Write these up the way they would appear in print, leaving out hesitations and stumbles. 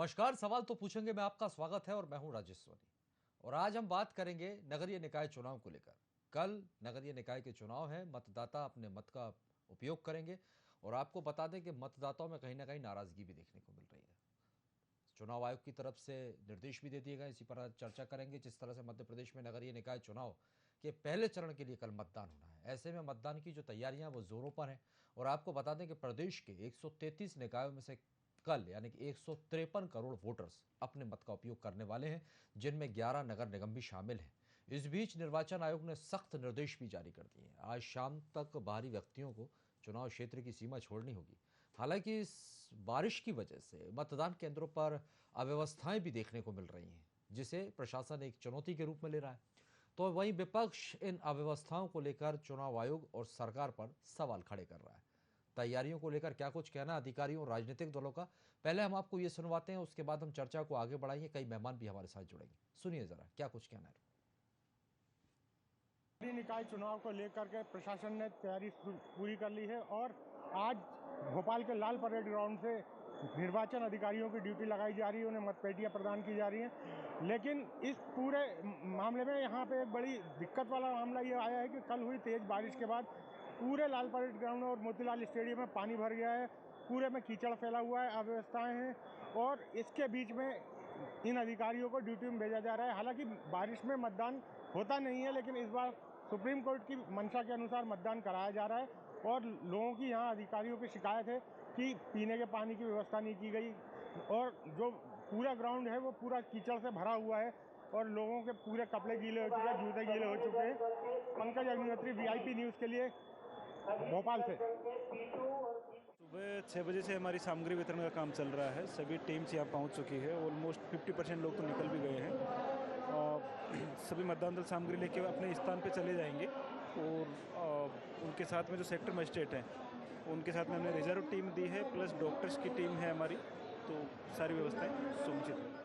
नमस्कार। सवाल तो पूछेंगे मैं आपका स्वागत है और मैं हूं राजेश सोनी। और आज हम बात करेंगे नगरीय निकाय चुनाव को लेकर। कल नगरीय निकाय के चुनाव है, मतदाता अपने मत का उपयोग करेंगे और आपको बता दें कि मतदाताओं में कहीं ना कहीं नाराजगी भी देखने को मिल रही है। चुनाव आयोग की तरफ से निर्देश भी दे दिए गए, इसी पर आज चर्चा करेंगे। जिस तरह से मध्य प्रदेश में नगरीय निकाय चुनाव के पहले चरण के लिए कल मतदान होना है, ऐसे में मतदान की जो तैयारियां वो जोरों पर हैं। और आपको बता दें कि प्रदेश के 133 निकायों में से कल यानी कि 153 करोड़ वोटर्स अपने मत का उपयोग करने वाले हैं, जिनमें 11 नगर निगम भी शामिल हैं। इस बीच निर्वाचन आयोग ने सख्त निर्देश भी जारी कर दिए हैं। आज शाम तक बाहरी व्यक्तियों को चुनाव क्षेत्र की सीमा छोड़नी होगी। हालांकि इस बारिश की वजह से मतदान केंद्रों पर अव्यवस्थाएं भी देखने को मिल रही हैं, जिसे प्रशासन एक चुनौती के रूप में ले रहा है। तो वहीं विपक्ष इन अव्यवस्थाओं को लेकर चुनाव आयोग और सरकार पर सवाल खड़े कर रहा है। तैयारियों को लेकर क्या कुछ कहना अधिकारियों और राजनीतिक दलों का, पहले हम आपको ये सुनवाते हैं, उसके बाद हम चर्चा को आगे बढ़ाएंगे। कई मेहमान भी हमारे साथ जुड़ेंगे। सुनिए जरा क्या कुछ कहना है। नगरीय निकाय चुनाव को लेकर के प्रशासन ने तैयारी पूरी कर ली है और आज भोपाल के लाल परेड ग्राउंड से निर्वाचन अधिकारियों की ड्यूटी लगाई जा रही है, उन्हें मतपेटियां प्रदान की जा रही हैं। लेकिन इस पूरे मामले में यहाँ पे एक बड़ी दिक्कत वाला मामला ये आया है कि कल हुई तेज बारिश के बाद पूरे लाल परेड ग्राउंड और मोतीलाल स्टेडियम में पानी भर गया है। पूरे में कीचड़ फैला हुआ है, अव्यवस्थाएं हैं और इसके बीच में इन अधिकारियों को ड्यूटी में भेजा जा रहा है। हालांकि बारिश में मतदान होता नहीं है, लेकिन इस बार सुप्रीम कोर्ट की मंशा के अनुसार मतदान कराया जा रहा है और लोगों की यहाँ अधिकारियों की शिकायत है कि पीने के पानी की व्यवस्था नहीं की गई और जो पूरा ग्राउंड है वो पूरा कीचड़ से भरा हुआ है और लोगों के पूरे कपड़े गीले हो चुके हैं, जूते गीले हो चुके हैं। पंकज अग्निहोत्री, वीआईपी न्यूज़ के लिए भोपाल से। सुबह 6 बजे से हमारी सामग्री वितरण का काम चल रहा है। सभी टीम्स यहाँ पहुँच चुकी है। ऑलमोस्ट 50% लोग तो निकल भी गए हैं और सभी मतदान दल सामग्री लेके अपने स्थान पे चले जाएंगे और उनके साथ में जो सेक्टर मजिस्ट्रेट हैं उनके साथ में हमने रिजर्व टीम दी है, प्लस डॉक्टर्स की टीम है हमारी, तो सारी व्यवस्थाएं सुनिश्चित हैं।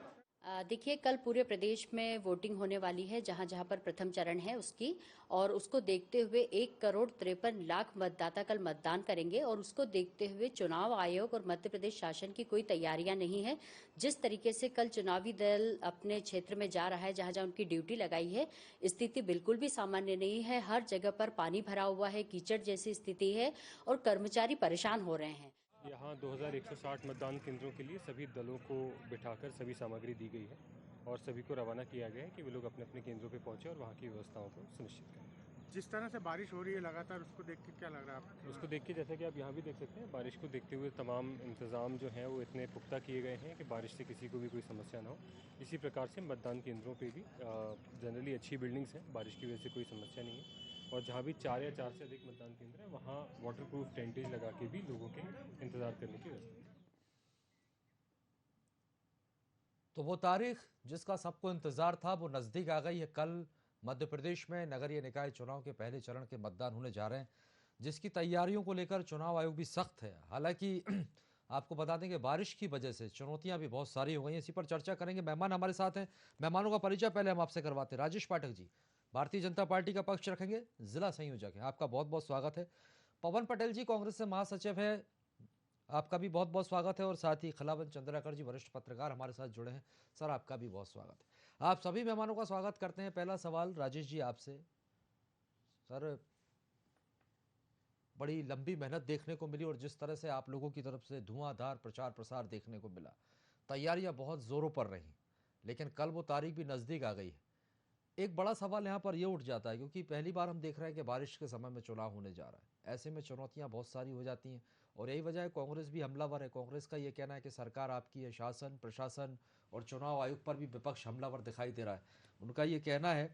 देखिए, कल पूरे प्रदेश में वोटिंग होने वाली है, जहां जहां पर प्रथम चरण है उसकी, और उसको देखते हुए 1,53,00,000 मतदाता कल मतदान करेंगे और उसको देखते हुए चुनाव आयोग और मध्य प्रदेश शासन की कोई तैयारियां नहीं है। जिस तरीके से कल चुनावी दल अपने क्षेत्र में जा रहा है, जहां जहां उनकी ड्यूटी लगाई है, स्थिति बिल्कुल भी सामान्य नहीं है। हर जगह पर पानी भरा हुआ है, कीचड़ जैसी स्थिति है और कर्मचारी परेशान हो रहे हैं। यहाँ 2160 मतदान केंद्रों के लिए सभी दलों को बिठाकर सभी सामग्री दी गई है और सभी को रवाना किया गया है कि वे लोग अपने अपने केंद्रों पर पहुंचे और वहाँ की व्यवस्थाओं को सुनिश्चित करें। जिस तरह से बारिश हो रही है लगातार, उसको देख के क्या लग रहा है आपको? उसको देख के, जैसा कि आप यहाँ भी देख सकते हैं, बारिश को देखते हुए तमाम इंतज़ाम जो हैं वो इतने पुख्ता किए गए हैं कि बारिश से किसी को भी कोई समस्या ना हो। इसी प्रकार से मतदान केंद्रों पे भी जनरली अच्छी बिल्डिंग्स हैं, बारिश की वजह से कोई समस्या नहीं है। और जहाँ भी 4 या 4 से अधिक मतदान केंद्र है वहाँ वाटरप्रूफ टेंटेज लगा के भी लोगों के इंतज़ार करने की व्यवस्था है। तो वो तारीख जिसका सबको इंतजार था वो नजदीक आ गई है। कल मध्य प्रदेश में नगरीय निकाय चुनाव के पहले चरण के मतदान होने जा रहे हैं, जिसकी तैयारियों को लेकर चुनाव आयोग भी सख्त है। हालांकि आपको बता दें कि बारिश की वजह से चुनौतियां भी बहुत सारी हो गई हैं। इसी पर चर्चा करेंगे। मेहमान हमारे साथ हैं, मेहमानों का परिचय पहले हम आपसे करवाते हैं। राजेश पाठक जी भारतीय जनता पार्टी का पक्ष रखेंगे, जिला संयोजक है, आपका बहुत बहुत स्वागत है। पवन पटेल जी कांग्रेस से महासचिव है, आपका भी बहुत बहुत स्वागत है। और साथ ही खलावन चंद्राकर जी वरिष्ठ पत्रकार हमारे साथ जुड़े हैं, सर आपका भी बहुत स्वागत है। आप सभी मेहमानों का स्वागत करते हैं। पहला सवाल राजेश जी आपसे। सर, बड़ी लंबी मेहनत देखने को मिली और जिस तरह से आप लोगों की तरफ से धुआंधार प्रचार प्रसार देखने को मिला, तैयारियां बहुत जोरों पर रहीं, लेकिन कल वो तारीख भी नज़दीक आ गई है। एक बड़ा सवाल यहाँ पर ये उठ जाता है, क्योंकि पहली बार हम देख रहे हैं कि बारिश के समय में चुनाव होने जा रहा है। ऐसे में चुनौतियाँ बहुत सारी हो जाती हैं और यही वजह है कांग्रेस भी हमलावर है। कांग्रेस का ये कहना है कि सरकार आपकी है, शासन प्रशासन और चुनाव आयोग पर भी विपक्ष हमलावर दिखाई दे रहा है। उनका ये कहना है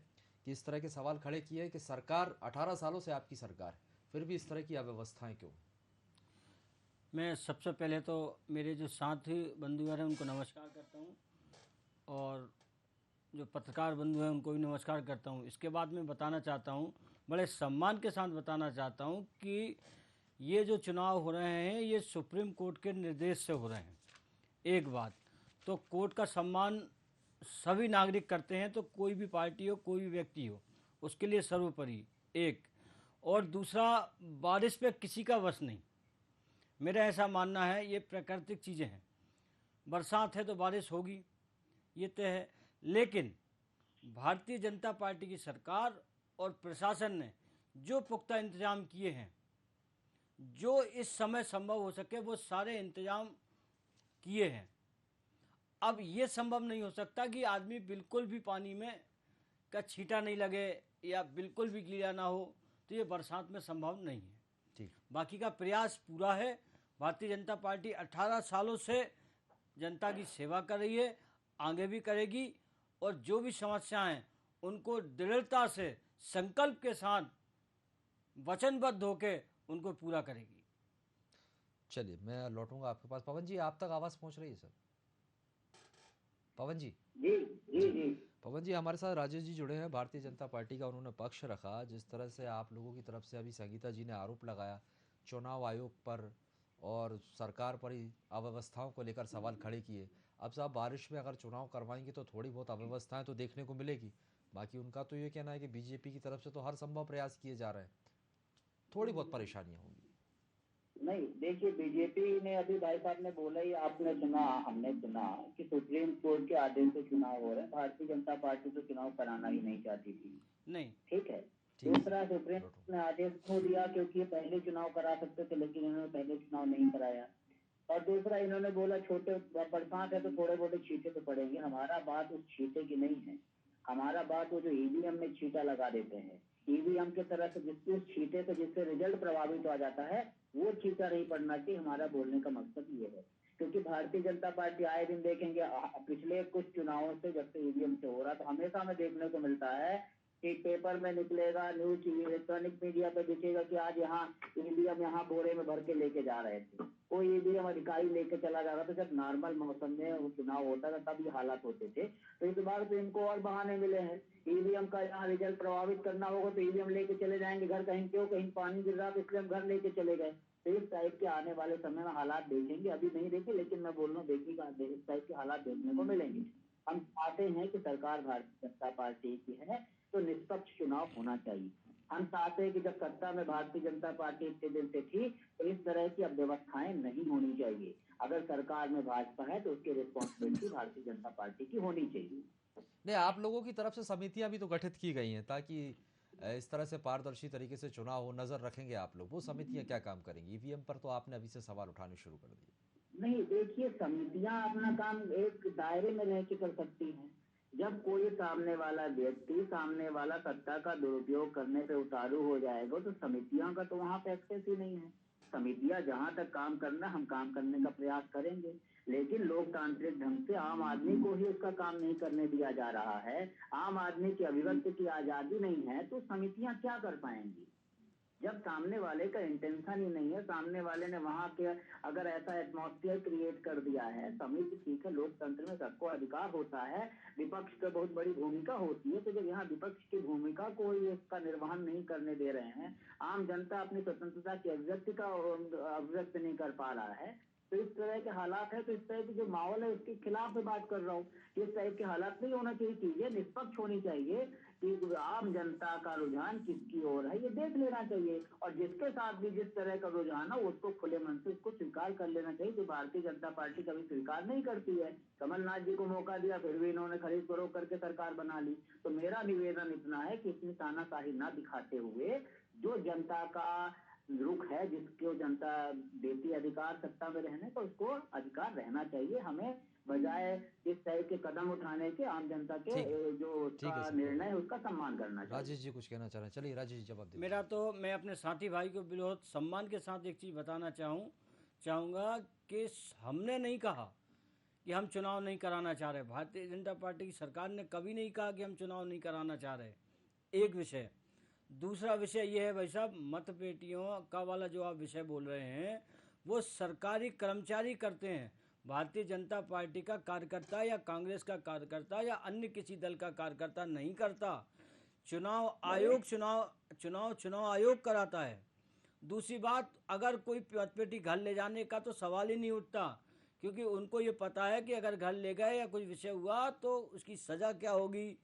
कि इस तरह के सवाल खड़े किए हैं कि सरकार 18 सालों से आपकी सरकार है, फिर भी इस तरह की अव्यवस्थाएं क्यों? मैं सबसे पहले तो मेरे जो साथी बंधुगण हैं उनको नमस्कार करता हूं और जो पत्रकार बंधु हैं उनको भी नमस्कार करता हूं। इसके बाद मैं बताना चाहता हूं, बड़े सम्मान के साथ बताना चाहता हूं कि ये जो चुनाव हो रहे हैं ये सुप्रीम कोर्ट के निर्देश से हो रहे हैं। एक बात तो कोर्ट का सम्मान सभी नागरिक करते हैं, तो कोई भी पार्टी हो, कोई भी व्यक्ति हो, उसके लिए सर्वोपरि एक। और दूसरा, बारिश पे किसी का वश नहीं, मेरा ऐसा मानना है। ये प्राकृतिक चीज़ें हैं, बरसात है तो बारिश होगी, ये तय है। लेकिन भारतीय जनता पार्टी की सरकार और प्रशासन ने जो पुख्ता इंतजाम किए हैं, जो इस समय संभव हो सके वो सारे इंतजाम किए हैं। अब ये संभव नहीं हो सकता कि आदमी बिल्कुल भी पानी में का छींटा नहीं लगे या बिल्कुल भी गीला ना हो, तो ये बरसात में संभव नहीं है। ठीक। बाकी का प्रयास पूरा है। भारतीय जनता पार्टी 18 सालों से जनता की सेवा कर रही है, आगे भी करेगी, और जो भी समस्याएं हैं उनको दृढ़ता से संकल्प के साथ वचनबद्ध होकर उनको पूरा करेगी। चलिए, मैं लौटूंगा आपके पास। पवन जी, आप तक आवाज पहुंच रही है सर? पवन जी। जी जी जी। पवन जी, हमारे साथ राजेश जी जुड़े हैं, भारतीय जनता पार्टी का उन्होंने पक्ष रखा। जिस तरह से आप लोगों की तरफ से अभी संगीता जी ने आरोप लगाया चुनाव आयोग पर और सरकार पर ही अव्यवस्थाओं को लेकर सवाल खड़े किए। अब साहब, बारिश में अगर चुनाव करवाएंगे तो थोड़ी बहुत अव्यवस्थाएं तो देखने को मिलेगी। बाकी उनका तो ये कहना है कि बीजेपी की तरफ से तो हर संभव प्रयास किए जा रहे हैं, थोड़ी बहुत परेशानियां होंगी। नहीं, देखिए, बीजेपी ने अभी भाई साहब ने बोला ही, आपने सुना, हमने सुना कि सुप्रीम कोर्ट के आदेश से चुनाव हो रहे हैं। भारतीय जनता पार्टी तो चुनाव कराना ही नहीं चाहती थी। नहीं, ठीक है। दूसरा, सुप्रीम कोर्ट ने आदेश क्यों दिया? क्योंकि ये पहले चुनाव करा सकते थे, लेकिन इन्होंने पहले चुनाव नहीं कराया। और दूसरा, इन्होंने बोला छोटे बरसात है तो थोड़े मोटे छींटे तो पड़ेंगे। हमारा बात उस छींटे की नहीं है, हमारा बात वो जो ईवीएम में छींटा लगा देते हैं, ईवीएम के तरह से जिसके उस छींटे से जिससे रिजल्ट प्रभावित हो जाता है, वो छींटा नहीं पड़ना चाहिए। हमारा बोलने का मकसद ये है, क्योंकि भारतीय जनता पार्टी आए दिन देखेंगे, पिछले कुछ चुनावों से जब से ईवीएम से हो रहा, तो हमेशा हमें देखने को मिलता है कि पेपर में निकलेगा, न्यूज इलेक्ट्रॉनिक मीडिया पे दिखेगा कि आज यहाँ ईवीएम यहाँ बोरे में भर के लेके जा रहे थे। कोई ईवीएम अधिकारी लेके चला जा रहा था। जब नॉर्मल मौसम में वो चुनाव होता था तब ये हालात होते थे। तो इस बार तो इनको और बहाने मिले हैं। ईवीएम का यहाँ रिजल्ट प्रभावित करना होगा तो ईवीएम लेके चले जाएंगे घर। कहीं क्यों, कहीं पानी गिर रहा था इसलिए हम घर लेके चले गए। तो इस टाइप के आने वाले समय में हालात देखेंगे, अभी नहीं देखे, लेकिन मैं बोल रहा हूँ देखिएगा, इस टाइप के हालात देखने को मिलेंगे। हम चाहते हैं कि सरकार भारतीय जनता पार्टी की है तो निष्पक्ष चुनाव होना चाहिए। हम चाहते हैं कि जब सत्ता में भारतीय जनता पार्टी इतने दिन से थी तो इस तरह की अव्यवस्थाएं नहीं होनी चाहिए। अगर सरकार में भाजपा है तो उसकी रिस्पॉन्सिबिलिटी भारतीय जनता पार्टी की होनी चाहिए। नहीं, आप लोगों की तरफ से समितियां भी तो गठित की गई हैं ताकि इस तरह से पारदर्शी तरीके से चुनाव हो। नजर रखेंगे आप लोग, वो समितियां क्या काम करेंगी? ईवीएम पर तो आपने अभी से सवाल उठाने शुरू कर दिए। नहीं, देखिए, समितियां अपना काम एक दायरे में रह के कर सकती हैं। जब कोई सामने वाला व्यक्ति, सामने वाला सत्ता का दुरुपयोग करने पे उतारू हो जाएगा तो समितियों का तो वहां पे एक्सेस ही नहीं है। समितियां जहां तक काम करना, हम काम करने का प्रयास करेंगे, लेकिन लोकतांत्रिक ढंग से आम आदमी को ही उसका काम नहीं करने दिया जा रहा है। आम आदमी की अभिव्यक्ति की आजादी नहीं है तो समितियां क्या कर पाएंगी? जब सामने वाले का इंटेंशन ही नहीं है, सामने वाले ने वहां के अगर ऐसा एटमॉस्फेयर क्रिएट कर दिया है, समिति ठीक है, लोकतंत्र में सबको अधिकार होता है, विपक्ष की बहुत बड़ी भूमिका होती है। तो जब यहाँ विपक्ष की भूमिका को इसका निर्वहन नहीं करने दे रहे हैं, आम जनता अपनी स्वतंत्रता की अभिव्यक्ति का अभिव्यक्त नहीं कर पा रहा है, तो इस तरह के हालात है। तो इस तरह की जो माहौल है उसके खिलाफ मैं बात कर रहा हूँ। इस टाइप के हालात नहीं होना चाहिए। चीजें निष्पक्ष होनी चाहिए कि आम जनता का रुझान किसकी ओर है ये देख लेना चाहिए, और जिसके साथ भी जिस तरह का रुझान है उसको खुले मन से उसको स्वीकार कर लेना चाहिए। जो भारतीय जनता पार्टी कभी स्वीकार नहीं करती है। कमलनाथ जी को मौका दिया, फिर भी इन्होंने खरीद फरोख्त करके सरकार बना ली। तो मेरा निवेदन इतना है कि इसमें तानाशाही ना दिखाते हुए जो जनता का रुख है, जिसको जनता देती अधिकार सत्ता में रहने का, उसको अधिकार रहना चाहिए। हमें बजाय इस तरह के कदम उठाने के आम जनता के जो उसका निर्णय है उसका सम्मान करना चाहिए। राजेश जी कुछ कहना चाह रहे हैं? चलिए राजेश जी जवाब दीजिए। मेरा तो, मैं अपने साथी भाई को बहुत सम्मान के साथ एक चीज़ बताना चाहूँगा कि हमने नहीं कहा कि हम चुनाव नहीं कराना चाह रहे। भारतीय जनता पार्टी की सरकार ने कभी नहीं कहा कि हम चुनाव नहीं कराना चाह रहे। एक विषय। दूसरा विषय ये है भाई साहब, मतपेटियों का वाला जो आप विषय बोल रहे हैं वो सरकारी कर्मचारी करते हैं। भारतीय जनता पार्टी का कार्यकर्ता या कांग्रेस का कार्यकर्ता या अन्य किसी दल का कार्यकर्ता नहीं करता। चुनाव आयोग कराता है। दूसरी बात, अगर कोई मतपेटी घर ले जाने का तो सवाल ही नहीं उठता, क्योंकि उनको ये पता है कि अगर घर ले गए या कुछ विषय हुआ तो उसकी सजा क्या होगी,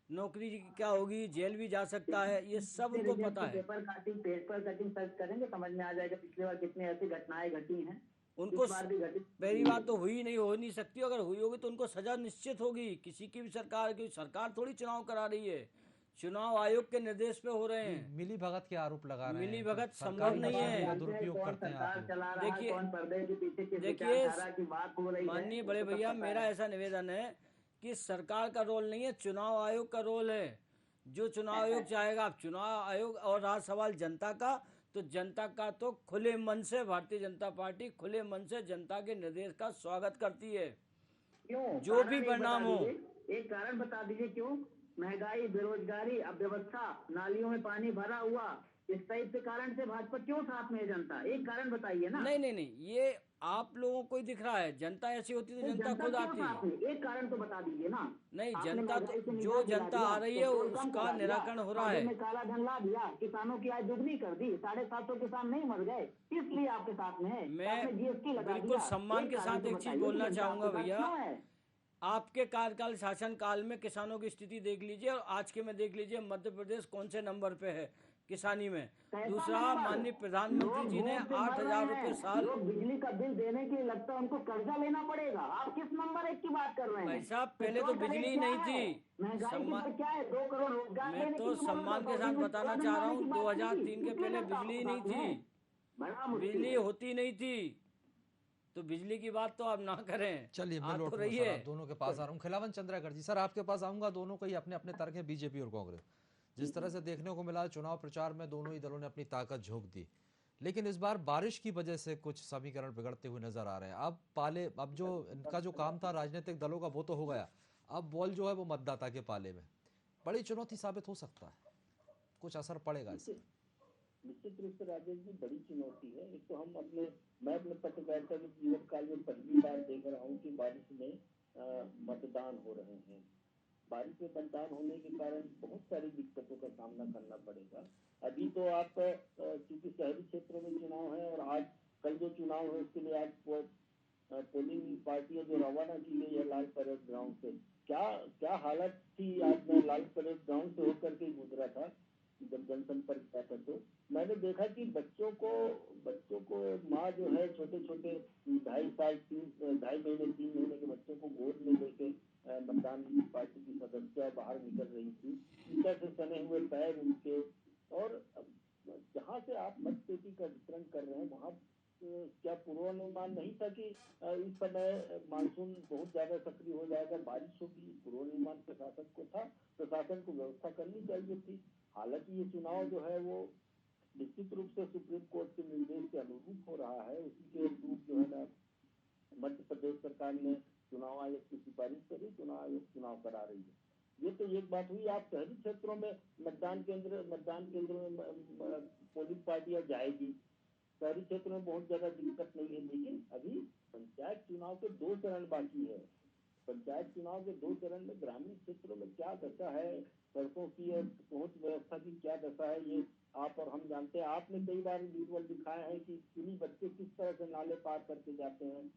नौकरी क्या होगी, जेल भी जा सकता है, ये सब उनको पता है। पेपर कटिंग सर्च करेंगे, समझ में आ जाएगा पिछली बार कितनी ऐसी घटनाएं घटी हैं। उनको इस बार भी घटित पहली बात तो हुई नहीं, हो नहीं सकती, अगर हुई होगी तो उनको सजा निश्चित होगी। किसी की भी सरकार थोड़ी चुनाव करा रही है, चुनाव आयोग के निर्देश पे हो रहे हैं। मिली भगत के आरोप लगा रहे मिली हैं भगत कि संभव सरकारी नहीं मशीनरी है। का जानते हैं दुरुपयोग कौन करते हैं आप सरकार लोग। चला रहा है, देखिए कौन पर्दे के पीछे किस देखिए विचारधारा की बात हो रही है, माननीय वो बड़े तो सब भैया, पता मेरा है। ऐसा निवेदन है कि सरकार का रोल नहीं है, चुनाव आयोग का रोल है। जो चुनाव आयोग चाहेगा, आप चुनाव आयोग, और रहा सवाल जनता का, तो जनता का तो खुले मन से भारतीय जनता पार्टी खुले मन से जनता के निर्देश का स्वागत करती है, क्यों? जो कारण भी एक परिणाम बता हो। दीजिए, एक कारण बता दीजिए क्यों? महंगाई, बेरोजगारी, अव्यवस्था, नालियों में पानी भरा हुआ, इस टाइप के कारण से भाजपा क्यों साथ में है जनता? एक कारण बताइए ना। नहीं नहीं नहीं, ये आप लोगों को ही दिख रहा है। जनता ऐसी होती तो तो जनता जनता खुद क्यों आती। साथ में? एक कारण तो बता दीजिए ना। नहीं, आपने जनता तो महंगाई से जो निजात दिला जनता दिया, आ रही है पेट्रोल कम उसका करा दिया, निराकरण हो रहा खादों है। में काला धन ला दिया, किसानों की आय दुगनी कर दी, 750 किसान नहीं मर गए, इसलिए आपके साथ में है। मैं आपने जीएसटी लगा बिल्कुल दिया। सम्मान के कारण साथ तो एक चीज बताइए कि बोलना जनता चाहूंगा आपके साथ भैया, क्यों है? आपके कार्यकाल शासन काल में किसानों की स्थिति देख लीजिए और आज के में देख लीजिए, मध्य प्रदेश कौन से नंबर पे है किसानी में। कैसा दूसरा, नंबर? माननीय प्रधानमंत्री लोग जी ने भूख से मर 8,000 रहे रुपये हैं, साल। लोग बिजली का बिल देने के लिए लगता है उनको कर्जा लेना पड़ेगा। आप किस नंबर एक की बात कर रहे हैं? भाई साहब, पहले तो पेट्रोल का रेट बिजली क्या नहीं है? थी। महंगाई की दर क्या है? 2 करोड़ रोजगार मैं देने तो की बोल रहे सम्मान थे, के साथ तो बताना उत्पादन चाह रहा बढ़ाने हूँ, की बात की 2003 के इसलिए पहले जनता बिजली आपके नहीं साथ में है। थी, बड़ा मुश्किल बिजली है। होती नहीं थी, तो बिजली की बात तो आप ना करें। चलिए, मैं आ तो लौटूंगा रही सर, है। आप दोनों के पास आ रहा हूँ। खिलावन चंद्राकर जी, सर आपके पास आऊंगा। दोनों को ही अपने अपने तर्क हैं, बीजेपी और कांग्रेस। जिस तरह से देखने को मिला, चुनाव प्रचार में दोनों ही दलों ने अपनी ताकत झोंक दी, लेकिन इस बार बारिश की वजह से कुछ समीकरण बिगड़ते हुए नजर आ रहे हैं। अब जो इनका जो काम था राजनीतिक दलों का, वो तो हो गया। अब बॉल जो है वो मतदाता के पाले में। बड़ी चुनौती साबित हो सकता है, कुछ असर पड़ेगा इससे। निश्चित रूप से राजेश जी, बड़ी चुनौती है। एक तो मैं अपने पत्रकारिता के जीवन काल में पहली बार देख रहा हूँ कि बारिश में मतदान हो रहे हैं। बारिश में मतदान होने के कारण बहुत सारी दिक्कतों का सामना करना पड़ेगा। अभी तो आप क्योंकि शहरी क्षेत्रों में चुनाव है और आज कल जो चुनाव है उसके लिए आज पोलिंग पार्टियां जो रवाना की गई है लाल परेड ग्राउंड से, क्या हालत थी। आज मैं लाल परेड ग्राउंड से होकर के गुजरा था, जब जनसंपर्क किया था, तो मैंने देखा कि बच्चों को माँ जो है, छोटे छोटे 2.5 महीने 3 महीने के बच्चों को गोद में लेके मतदान पार्टी की सदस्य बाहर निकल रही थी, टीका से सने हुए पैर उनके। और जहाँ से आप मतपेटी का वितरण कर रहे हैं वहाँ क्या पूर्वानुमान नहीं था कि इस समय मानसून बहुत ज्यादा सक्रिय हो जाएगा, बारिश होगी। पूर्वानुमान प्रशासन को था, प्रशासन को व्यवस्था करनी चाहिए थी। हालांकि ये चुनाव जो है वो निश्चित रूप से सुप्रीम कोर्ट के निर्देश के अनुरूप हो रहा है। उसी के अनुरूप जो है ना मध्य प्रदेश सरकार ने चुनाव आयोग की सिफारिश करी, चुनाव आयोग चुनाव करा रही है। ये तो एक बात हुई। आप शहरी क्षेत्रों में मतदान केंद्र में पोलिंग पार्टियां जाएगी, शहरी क्षेत्र में बहुत ज्यादा दिक्कत नहीं है। लेकिन अभी पंचायत चुनाव के 2 चरण बाकी है। पंचायत चुनाव के 2 चरण में ग्रामीण क्षेत्रों में क्या दशा है, सड़कों की और पहुंच व्यवस्था की क्या दशा है, ये आप और हम जानते हैं। आपने कई बार विजुअल दिखाया है कि स्कूली बच्चे किस तरह से नाले पार करके जाते हैं,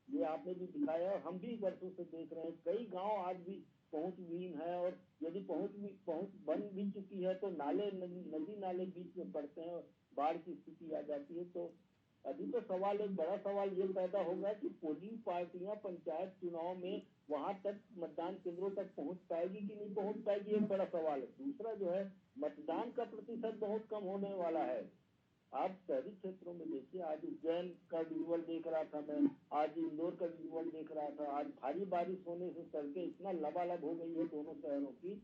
ये आपने भी दिखाया और हम भी वर्षों से देख रहे हैं। कई गांव आज भी पहुंच विहीन है, और यदि पहुंच बन भी चुकी है तो नदी नाले बीच में पड़ते हैं और बाढ़ की स्थिति आ जाती है। तो अभी तो एक बड़ा सवाल ये पैदा होगा कि पोलिंग पार्टियां पंचायत चुनाव में वहां तक मतदान केंद्रों तक पहुंच पाएगी कि नहीं पहुंच पाएगी, एक बड़ा सवाल है। दूसरा जो है, मतदान का प्रतिशत बहुत कम होने वाला है। आप शहरी क्षेत्रों में देखिए, आज उज्जैन का विजुअल देख रहा था मैं, आज इंदौर का विजुअल देख रहा था। आज भारी बारिश होने से सड़कें इतना लबालब हो गई है दोनों शहरों की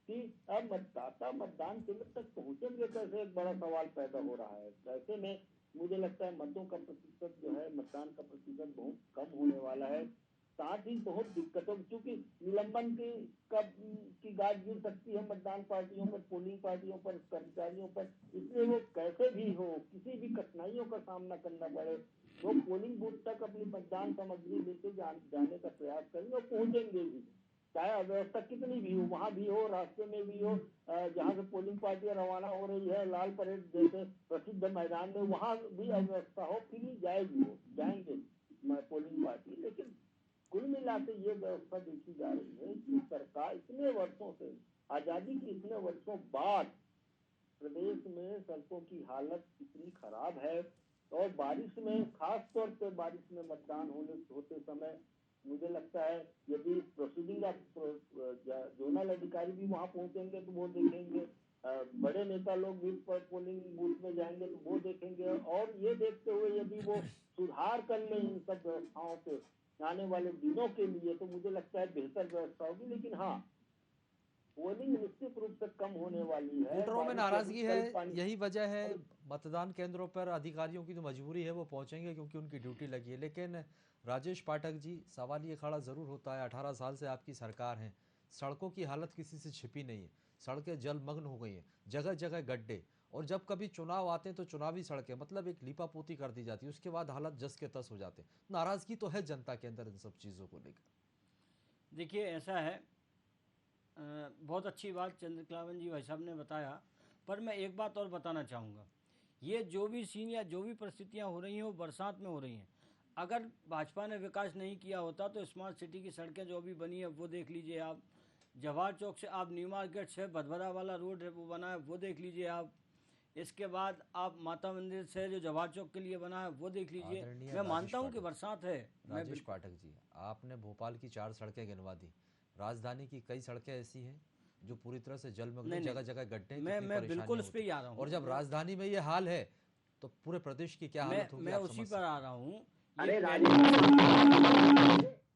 कि अब मतदाता मतदान केंद्र तक पहुंचेंगे कैसे, एक बड़ा सवाल पैदा हो रहा है। ऐसे में मुझे लगता है मतों का प्रतिशत जो है, मतदान का प्रतिशत बहुत कम होने वाला है। साथ ही बहुत दिक्कतों, क्योंकि निलंबन की गाज गिर सकती है मतदान पार्टियों पर, पोलिंग पार्टियों पर, कर्मचारियों पर। इसलिए वो कैसे भी हो, किसी भी कठिनाइयों का सामना करना पड़े, वो पोलिंग बूथ तक अपनी मतदान सामग्री लेके जाने का प्रयास करेंगे और पहुंचेंगे भी, चाहे अव्यवस्था कितनी भी हो, वहां भी हो, रास्ते में भी हो। जहाँ से पोलिंग पार्टियां रवाना हो रही है लाल परेड जैसे प्रसिद्ध मैदान में, वहां भी अव्यवस्था हो, फिर ही जाएंगे पोलिंग पार्टी। लेकिन कुल मिला के ये व्यवस्था देखी जा रही है कि सरकार इतने वर्षों से, आजादी की इतने वर्षों बाद प्रदेश में सड़कों की हालत इतनी खराब है और बारिश में, खास तौर पर बारिश में मतदान होते समय मुझे लगता है यदि प्रोसीडिंग जोनल अधिकारी भी वहां पहुंचेंगे तो वो देखेंगे, बड़े नेता लोग भी पोलिंग बूथ में जाएंगे तो वो देखेंगे, और ये देखते हुए यदि वो सुधार कर ले इन सब व्यवस्थाओं पे आने वाले दिनों के लिए, तो मुझे लगता है बेहतर व्यवस्था होगी। लेकिन हाँ, पोलिंग निश्चित रूप से कम होने वाली है। वोटरों में बारिश नाराजगी अभी है, कल पानी- यही वजह है। मतदान केंद्रों पर अधिकारियों की तो मजबूरी है, वो पहुंचेंगे क्योंकि उनकी ड्यूटी लगी है। लेकिन राजेश पाठक जी, सवाल ये खड़ा ज़रूर होता है, 18 साल से आपकी सरकार है, सड़कों की हालत किसी से छिपी नहीं है, सड़कें जलमग्न हो गई हैं, जगह जगह गड्ढे, और जब कभी चुनाव आते हैं तो चुनावी सड़कें मतलब एक लीपापोती कर दी जाती है, उसके बाद हालत जस के तस हो जाते हैं। नाराज़गी तो है जनता के अंदर इन सब चीज़ों को लेकर। देखिए ऐसा है, बहुत अच्छी बात चंद्रकलावन जी भाई साहब ने बताया, पर मैं एक बात और बताना चाहूँगा। ये जो भी सीन या जो भी परिस्थितियाँ हो रही हैं वो बरसात में हो रही हैं। अगर भाजपा ने विकास नहीं किया होता तो स्मार्ट सिटी की सड़कें जो अभी बनी है वो देख लीजिए आप, जवाहर चौक से आप न्यू मार्केट से भदभदा वाला रोड है वो बना है वो देख लीजिए आप, इसके बाद आप माता मंदिर से जो जवाहर चौक के लिए बना है वो देख लीजिए। आदरणीय मैं राजेश मानता हूँ कि पाठक। बरसात है, मैं राजेश पाठक जी, आपने भोपाल की 4 सड़कें गिनवा दी, राजधानी की कई सड़कें ऐसी हैं जो पूरी तरह से जलमग्न, नहीं, जगह जगह गड्ढे, मैं कितनी बिल्कुल परेशानियां उस पे ही आ रहा होती। हूँ। और जब राजधानी में ये हाल है तो पूरे प्रदेश की क्या हालत होगी, मैं आप उसी समझ पर आ सकते रहा हूँ। अरे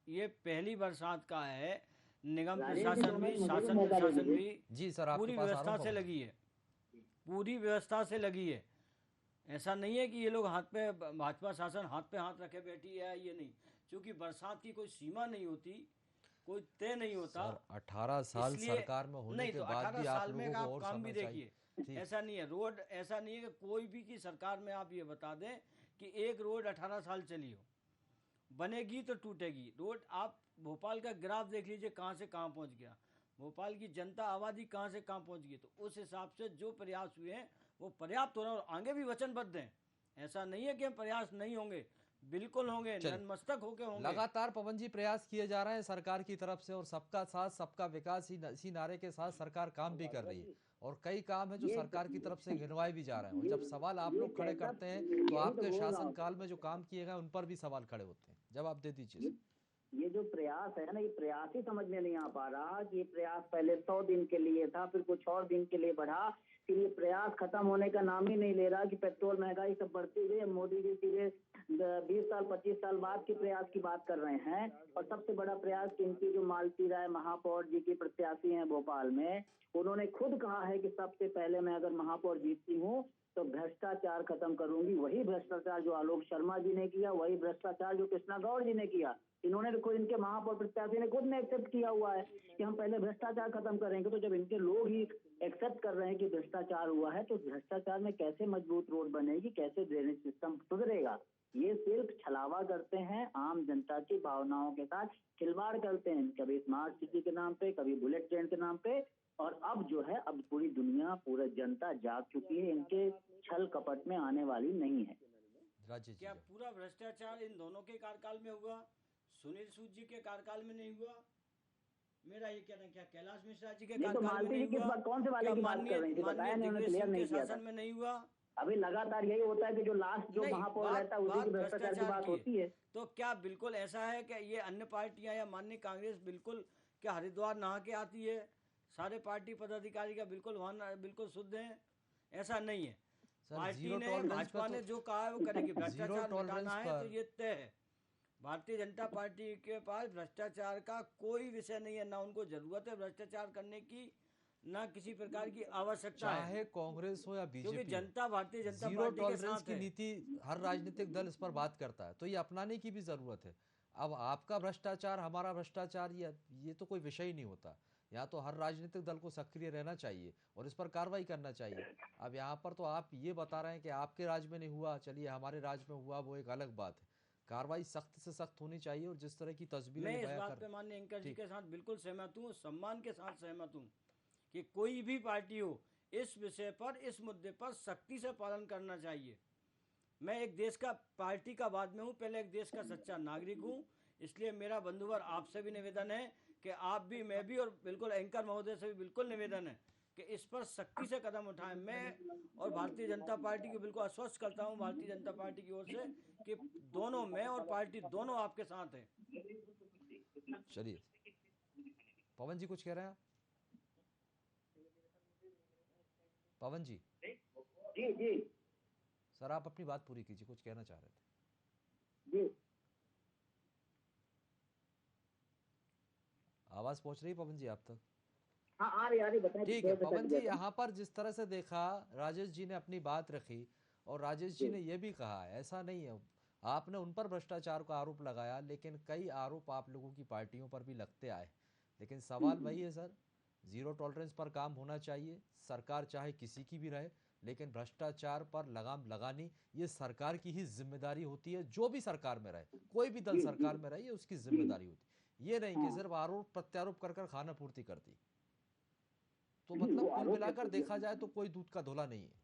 ये पहली बरसात का है, निगम राजेश जी, प्रशासन दो भी, मिनट मुझे भी शासन मौका दे प्रशासन दीजिए। भी जी सर, आपके पूरी पास आ रहा व्यवस्था हूं से पवन। लगी है, पूरी व्यवस्था से लगी है। ऐसा नहीं है कि ये लोग हाथ पे, भाजपा शासन हाथ पे हाथ रखे बैठी है, ये नहीं, क्योंकि बरसात की कोई सीमा नहीं होती, कोई तय नहीं होता। सर 18 साल इसलिए सरकार में होने नहीं के तो बाद 18 भी आप साल में लोगों को आप और काम भी समय देखिए, चाहिए। ठीक। ऐसा नहीं है रोड, ऐसा नहीं है कि कोई भी की सरकार में आप ये बता दें कि एक रोड 18 साल चली हो, बनेगी तो टूटेगी रोड। आप भोपाल का ग्राफ देख लीजिए कहाँ से कहाँ पहुँच गया, भोपाल की जनता आबादी कहाँ से कहाँ पहुँच गई। तो उस हिसाब से जो प्रयास हुए हैं वो पर्याप्त हो रहा है, और आगे भी वचनबद्ध हैं। ऐसा नहीं है कि हम प्रयास नहीं होंगे, बिल्कुल होंगे, नतमस्तक होके होंगे। लगातार पवन जी प्रयास किए जा रहे हैं सरकार की तरफ से, और सबका साथ सबका विकास इसी नारे के साथ सरकार काम भी कर रही है, और कई काम है जो सरकार की तरफ से गिनवाए भी जा रहे हैं। और जब सवाल आप लोग खड़े करते हैं तो आपके शासन काल में जो काम किए गए उन पर भी सवाल खड़े होते हैं। जवाब दे दीजिए। ये जो प्रयास है ना, ये प्रयास ही समझ में नहीं आ पा रहा कि ये प्रयास पहले 100 दिन के लिए था, फिर कुछ और दिन के लिए बढ़ा, फिर ये प्रयास खत्म होने का नाम ही नहीं ले रहा कि पेट्रोल महंगाई सब बढ़ती गई। मोदी जी सीधे 20 साल 25 साल बाद के प्रयास की बात कर रहे हैं। और सबसे बड़ा प्रयास इनकी जो मालती राय महापौर जी की प्रत्याशी हैं भोपाल में, उन्होंने खुद कहा है कि सबसे पहले मैं अगर महापौर जीतती हूँ तो भ्रष्टाचार खत्म करूंगी। वही भ्रष्टाचार जो आलोक शर्मा जी ने किया, वही भ्रष्टाचार जो कृष्णा गौड़ जी ने किया, इन्होंने भी खुद, इनके महापौर प्रत्याशी ने खुद ने एक्सेप्ट किया हुआ है कि हम पहले भ्रष्टाचार खत्म करेंगे। तो जब इनके लोग ही एक्सेप्ट कर रहे हैं कि भ्रष्टाचार हुआ है, तो भ्रष्टाचार में कैसे मजबूत रोड बनेगी, कैसे ड्रेनेज सिस्टम सुधरेगा? ये सिर्फ छलावा करते हैं, आम जनता की भावनाओं के साथ खिलवाड़ करते हैं, कभी स्मार्ट सिटी के नाम पे, कभी बुलेट ट्रेन के नाम पे। और अब जो है, अब पूरी दुनिया, पूरी जनता जाग चुकी है, इनके छल कपट में आने वाली नहीं है। क्या पूरा भ्रष्टाचार इन दोनों के कार्यकाल में हुआ? सुनील सूद जी के कार्यकाल में नहीं हुआ? मेरा ये कहना है, क्या कैलाश मिश्रा जी के कार्यकाल में नहीं हुआ? कौन से वाले की बात कर रही थी, बताया नहीं, उन्होंने क्लियर नहीं किया था। शासन में नहीं हुआ? अभी लगातार यही होता है कि जो लास्ट जो महापौर रहता है उसी की भ्रष्टाचार की बात होती है। तो क्या बिल्कुल ऐसा है कि ये अन्य पार्टियां या माननीय कांग्रेस बिल्कुल क्या हरिद्वार नहा के आती है, सारे पार्टी पदाधिकारी का बिल्कुल वहां बिल्कुल शुद्ध है? ऐसा नहीं है। पार्टी ने, भाजपा ने जो कहा है वो करेगी। भ्रष्टाचार मिटाना है तो ये तय है। भारतीय जनता पार्टी के पास भ्रष्टाचार का कोई विषय नहीं है, ना उनको जरूरत है भ्रष्टाचार करने की, ना किसी प्रकार की आवश्यकता है। चाहे कांग्रेस हो या बीजेपी, क्योंकि जनता भारतीय जनता जीरो पार्टी के टॉलरेंस साथ की है। नीति हर राजनीतिक दल इस पर बात करता है, तो ये अपनाने की भी जरूरत है। अब आपका भ्रष्टाचार, हमारा भ्रष्टाचार, ये तो कोई विषय ही नहीं होता। यहाँ तो हर राजनीतिक दल को सक्रिय रहना चाहिए और इस पर कार्रवाई करना चाहिए। अब यहाँ पर तो आप ये बता रहे हैं कि आपके राज्य में नहीं हुआ, चलिए हमारे राज्य में हुआ, वो एक अलग बात है। कार्रवाई सख्त से सख्त होनी चाहिए। और जिस तरह की तस्वीरें मैं इस बात पे माननीय एंकर जी के साथ बिल्कुल सहमत हूँ, सम्मान के साथ सहमत हूँ कि कोई भी पार्टी हो, इस विषय पर, इस मुद्दे पर सख्ती से पालन करना चाहिए। मैं एक देश का पार्टी का बाद में हूँ, पहले एक देश का सच्चा नागरिक हूँ। इसलिए मेरा बंधुवर आपसे भी निवेदन है कि आप भी, मैं भी, और बिल्कुल एंकर महोदय से भी बिल्कुल निवेदन है कि इस पर सख्ती से कदम उठाएं। मैं और भारतीय जनता पार्टी को बिल्कुल आश्वस्त करता हूं, भारतीय जनता पार्टी की ओर से, कि दोनों, मैं और पार्टी दोनों आपके साथ हैं। चलिए, पवन जी कुछ कह रहे हैं आप? पवन जी जी जी सर, आप अपनी बात पूरी कीजिए, कुछ कहना चाह रहे थे। जी। आवाज पहुंच रही है पवन जी आप तक? हाँ आ रही बताइए। ठीक है पवन जी, यहाँ पर जिस तरह से देखा, राजेश जी ने अपनी बात रखी और राजेश जी ने यह भी कहा, ऐसा नहीं है, आपने उन पर भ्रष्टाचार का आरोप लगाया, लेकिन कई आरोप आप लोगों की पार्टियों पर भी लगते आए। लेकिन सवाल वही है सर, जीरो टॉलरेंस पर काम होना चाहिए, सरकार चाहे किसी की भी रहे, लेकिन भ्रष्टाचार पर लगाम लगानी ये सरकार की ही जिम्मेदारी होती है। जो भी सरकार में रहे, कोई भी दल सरकार में रहे, ये उसकी जिम्मेदारी होती है। ये नहीं कि सिर्फ आरोप प्रत्यारोप कर खाना पूर्ति करती। तो मतलब कुल मिलाकर देखा जाए तो कोई दूध का धोला नहीं है।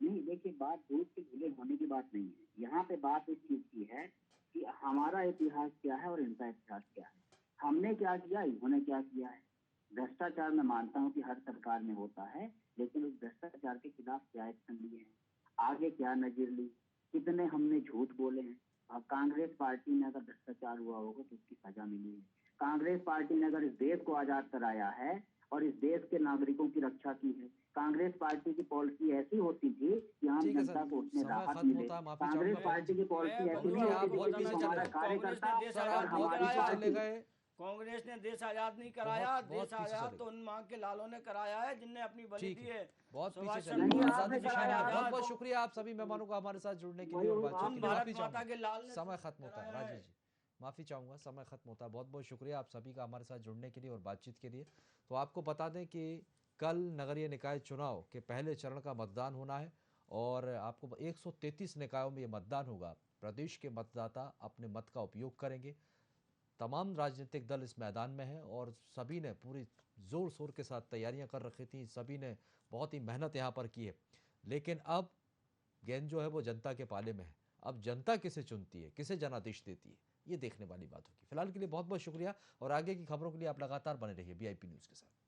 नहीं देखिए, बात दूध के धुले होने की बात नहीं है। यहाँ पे बात इस चीज की है कि हमारा इतिहास क्या है और इनका इतिहास क्या है। हमने क्या किया, इन्होंने क्या किया है। भ्रष्टाचार मैं मानता हूँ कि हर सरकार में होता है, लेकिन उस भ्रष्टाचार के खिलाफ क्या एक्शन लिए हैं, आगे क्या नजर ली, कितने हमने झूठ बोले हैं। और कांग्रेस पार्टी में अगर भ्रष्टाचार हुआ होगा तो उसकी सजा मिली है। कांग्रेस पार्टी ने अगर इस देश को आजाद कराया है और इस देश के नागरिकों की रक्षा की है, कांग्रेस पार्टी की पॉलिसी ऐसी होती थी कि आम ठीक है जनता सर, को उसमें समय राहत खत्म मिले। होता है, माफी कांग्रेस चाहूंगा। पार्टी की पॉलिसी ऐसी पवन जी, नहीं आप होती बहुत थी पीछे कि चले हमारा गए। कार्यकर्ता सर, आप और बहुत हमारी पीछे चले पार्टी। गए। कांग्रेस ने देश आजाद नहीं कराया, बहुत देश पीछे आजाद चले तो उन मांग के लालों ने कराया है जिनने अपनी बलि ठीक दी है, है। बहुत पीछे सुभाष चले चंद्र गए। बोस आजादी ने के कराया सेनानी, बहुत आजाद। बहुत शुक्रिया आप सभी मेहमानों का हमारे साथ जुड़ने के लिए और बातचीत उन के लिए। भारत माफी माता के लाल चाहूंगा, ने समय खत्म होता है। कराया है। राजेश जी माफी चाहूंगा, समय खत्म होता है। बहुत बहुत शुक्रिया आप सभी का हमारे साथ जुड़ने के लिए और बातचीत के लिए। तो आपको बता दें कि कल नगरीय निकाय चुनाव के पहले चरण का मतदान होना है और आपको 133 निकायों में ये मतदान होगा। प्रदेश के मतदाता अपने मत का उपयोग करेंगे। तमाम राजनीतिक दल इस मैदान में हैं और सभी ने पूरी जोर शोर के साथ तैयारियां कर रखी थी, सभी ने बहुत ही मेहनत यहाँ पर की है। लेकिन अब गेंद जो है वो जनता के पाले में है। अब जनता किसे चुनती है, किसे जनादेश देती है, ये देखने वाली बात होगी। फिलहाल के लिए बहुत बहुत शुक्रिया और आगे की खबरों के लिए आप लगातार बने रहिए VIP न्यूज़ के साथ।